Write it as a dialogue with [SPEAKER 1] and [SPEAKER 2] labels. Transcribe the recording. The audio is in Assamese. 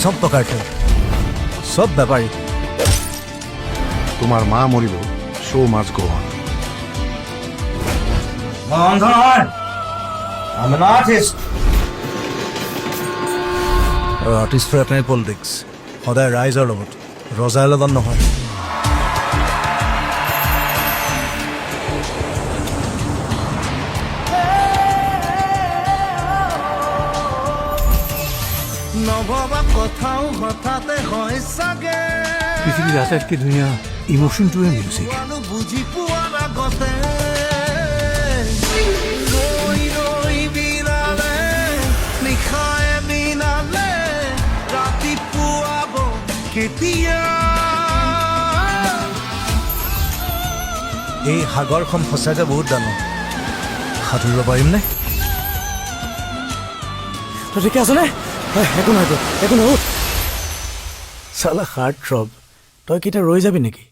[SPEAKER 1] সব টকাৰ খেল, সব বেপাৰী।
[SPEAKER 2] তোমাৰ মা মৰিব, শো মাছ গো অন।
[SPEAKER 1] মই অন্ধ নহয়, I'm an artist. আৰু আৰ্টিষ্টৰ এটাই পলিটিক্স, সদায় ৰাইজৰ লগত, ৰজাৰ লগত নহয়।
[SPEAKER 3] নভবা কথাও হঠাতে হয় চাগে,
[SPEAKER 4] পৃথিৱীৰ আটাইতকৈ ধুনীয়া ইমোশ্যনটোৱে মিউজিক।
[SPEAKER 3] মানুহ বুজি পোৱাৰ আগতে ৰৈ ৰৈ বিৰালে, নিশায়ে দিনালে, ৰাতিপুৱাব কেতিয়া।
[SPEAKER 1] এই সাগৰখন সঁচাকৈ বহুত ডাঙৰ, সাঁতুৰিব পাৰিমনে?
[SPEAKER 4] তই ঠিকে আছনে? একো নহয়, একো নহয়। চালা হাৰ্ট থ্ৰব, তই কেতিয়া ৰৈ যাবি নেকি?